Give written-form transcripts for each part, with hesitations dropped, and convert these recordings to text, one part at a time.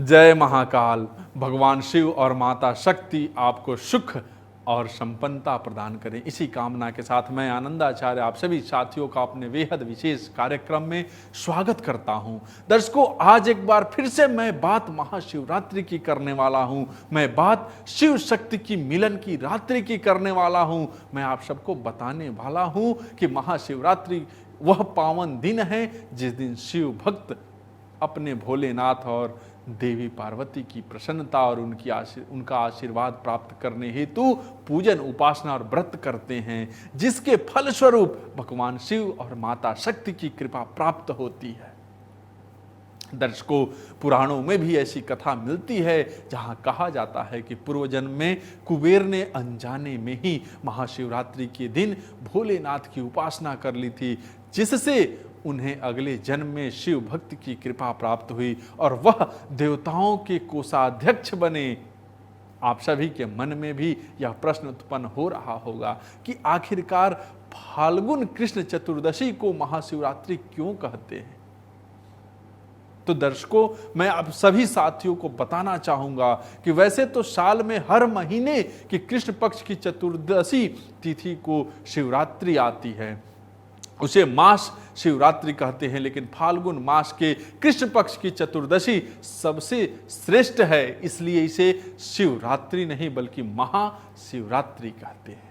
जय महाकाल। भगवान शिव और माता शक्ति आपको सुख और संपन्नता प्रदान करें, इसी कामना के साथ मैं आनंदाचार्य आप सभी साथियों का अपने बेहद विशेष कार्यक्रम में स्वागत करता हूं। दर्शकों, आज एक बार फिर से मैं बात महाशिवरात्रि की करने वाला हूं। मैं बात शिव शक्ति की मिलन की रात्रि की करने वाला हूं। मैं आप सबको बताने वाला हूं कि महाशिवरात्रि वह पावन दिन है जिस दिन शिव भक्त अपने भोलेनाथ और देवी पार्वती की प्रसन्नता और उनका आशीर्वाद प्राप्त करने हेतु पूजन, उपासना और व्रत करते हैं, जिसके फलस्वरूप भगवान शिव और माता शक्ति की कृपा प्राप्त होती है। दर्शकों, पुराणों में भी ऐसी कथा मिलती है जहां कहा जाता है कि पूर्व जन्म में कुबेर ने अनजाने में ही महाशिवरात्रि के दिन भोलेनाथ की उपासना कर ली थी, जिससे उन्हें अगले जन्म में शिव भक्ति की कृपा प्राप्त हुई और वह देवताओं के कोषाध्यक्ष बने। आप सभी के मन में भी यह प्रश्न उत्पन्न हो रहा होगा कि आखिरकार फाल्गुन कृष्ण चतुर्दशी को महाशिवरात्रि क्यों कहते हैं। तो दर्शकों, मैं आप सभी साथियों को बताना चाहूंगा कि वैसे तो साल में हर महीने की कृष्ण पक्ष की चतुर्दशी तिथि को शिवरात्रि आती है, उसे मास शिवरात्रि कहते हैं, लेकिन फाल्गुन मास के कृष्ण पक्ष की चतुर्दशी सबसे श्रेष्ठ है, इसलिए इसे शिवरात्रि नहीं बल्कि महाशिवरात्रि कहते हैं।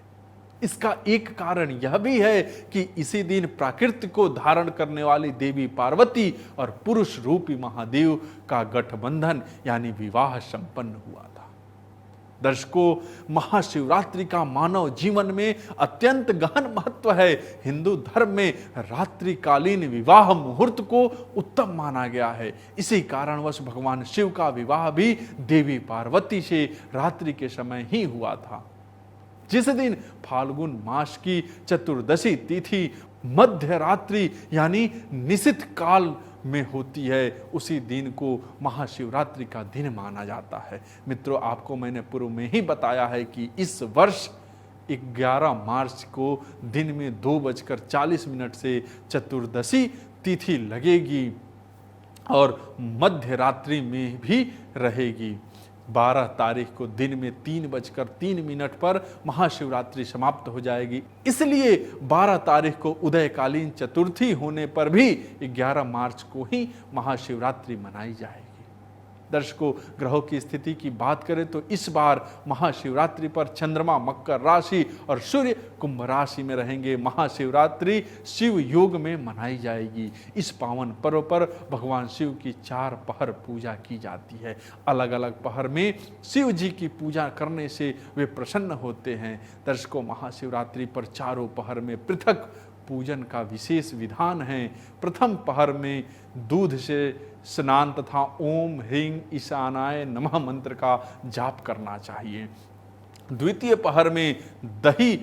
इसका एक कारण यह भी है कि इसी दिन प्रकृति को धारण करने वाली देवी पार्वती और पुरुष रूपी महादेव का गठबंधन यानी विवाह संपन्न हुआ था। दर्शकों, महाशिवरात्रि का मानव जीवन में अत्यंत गहन महत्व है। हिंदू धर्म में रात्रिकालीन विवाह मुहूर्त को उत्तम माना गया है। इसी कारणवश भगवान शिव का विवाह भी देवी पार्वती से रात्रि के समय ही हुआ था। जिस दिन फाल्गुन मास की चतुर्दशी तिथि मध्य रात्रि यानी निशित काल में होती है, उसी दिन को महाशिवरात्रि का दिन माना जाता है। मित्रों, आपको मैंने पूर्व में ही बताया है कि इस वर्ष 11 मार्च को दिन में 2:40 से चतुर्दशी तिथि लगेगी और मध्य रात्रि में भी रहेगी। 12 तारीख को दिन में 3:03 पर महाशिवरात्रि समाप्त हो जाएगी। इसलिए 12 तारीख को उदयकालीन चतुर्थी होने पर भी 11 मार्च को ही महाशिवरात्रि मनाई जाएगी। दर्शकों, ग्रहों की स्थिति की बात करें तो इस बार महाशिवरात्रि पर चंद्रमा मकर राशि और सूर्य कुंभ राशि में रहेंगे। महाशिवरात्रि शिव योग में मनाई जाएगी। इस पावन पर्व पर भगवान शिव की 4 पहर पूजा की जाती है। अलग अलग पहर में शिव जी की पूजा करने से वे प्रसन्न होते हैं। दर्शकों, महाशिवरात्रि पर चारों पहर में पृथक पूजन का विशेष विधान है। प्रथम पहर में दूध से स्नान तथा ओम ह्रीं ईशानाय नमः मंत्र का जाप करना चाहिए। द्वितीय पहर में दही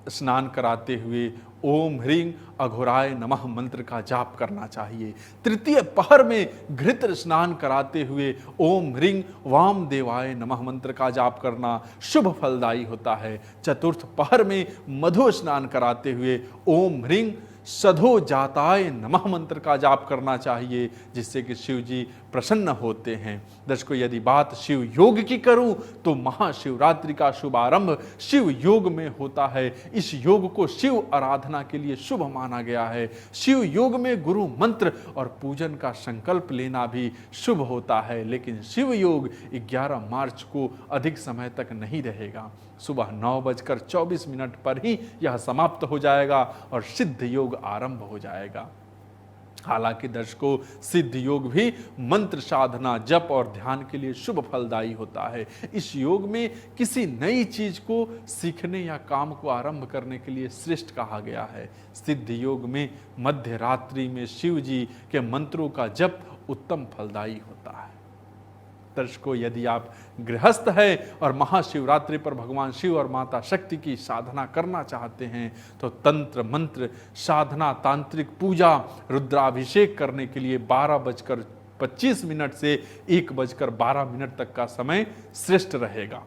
स्नान कराते हुए ओम ह्रीं अघोराय नमः मंत्र का जाप करना चाहिए। तृतीय पहर में घृत स्नान कराते हुए ओम ह्रीं वामदेवाय नमः मंत्र का जाप करना शुभ फलदायी होता है। चतुर्थ पहर में मधु स्नान कराते हुए ओम ह्रीं सधो जाताय नमः मंत्र का जाप करना चाहिए, जिससे कि शिव जी प्रसन्न होते हैं। दर्शकों, यदि बात शिव योग की करूं तो महाशिवरात्रि का शुभारंभ शिव योग में होता है। इस योग को शिव आराधना के लिए शुभ माना गया है। शिव योग में गुरु मंत्र और पूजन का संकल्प लेना भी शुभ होता है, लेकिन शिव योग 11 मार्च को अधिक समय तक नहीं रहेगा। सुबह 9:24 पर ही यह समाप्त हो जाएगा और सिद्ध योग आरंभ हो जाएगा। हालांकि दर्शकों, सिद्ध योग भी मंत्र साधना, जप और ध्यान के लिए शुभ फलदायी होता है। इस योग में किसी नई चीज को सीखने या काम को आरंभ करने के लिए श्रेष्ठ कहा गया है। सिद्ध योग में मध्य रात्रि में शिव जी के मंत्रों का जप उत्तम फलदायी होता है। दर्शकों, यदि आप गृहस्थ हैं और महाशिवरात्रि पर भगवान शिव और माता शक्ति की साधना करना चाहते हैं तो तंत्र मंत्र साधना, तांत्रिक पूजा, रुद्राभिषेक करने के लिए 12:25 से 1:12 तक का समय श्रेष्ठ रहेगा।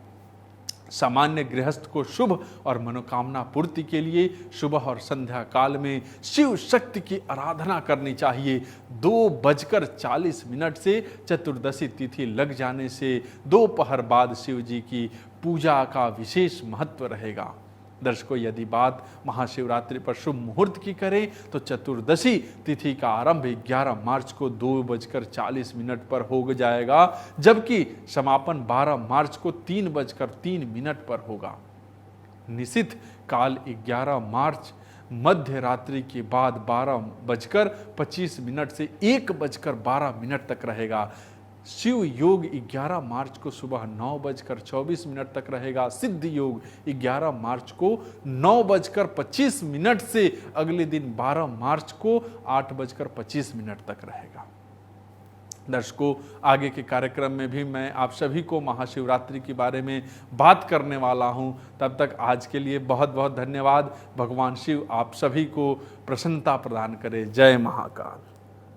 सामान्य गृहस्थ को शुभ और मनोकामना पूर्ति के लिए सुबह और संध्या काल में शिव शक्ति की आराधना करनी चाहिए। 2:40 से चतुर्दशी तिथि लग जाने से दोपहर बाद शिव जी की पूजा का विशेष महत्व रहेगा। दर्शकों, यदि बात महाशिवरात्रि पर शुभ मुहूर्त की करें तो चतुर्दशी तिथि का आरंभ 11 मार्च को 2:40 पर हो जाएगा, जबकि समापन 12 मार्च को 3:03 पर होगा। निशित काल 11 मार्च मध्य रात्रि के बाद 12:25 से 1:12 तक रहेगा। शिव योग 11 मार्च को सुबह 9:24 तक रहेगा। सिद्ध योग 11 मार्च को 9:25 से अगले दिन 12 मार्च को 8:25 तक रहेगा। दर्शकों, आगे के कार्यक्रम में भी मैं आप सभी को महाशिवरात्रि के बारे में बात करने वाला हूं। तब तक आज के लिए बहुत बहुत धन्यवाद। भगवान शिव आप सभी को प्रसन्नता प्रदान करे। जय महाकाल।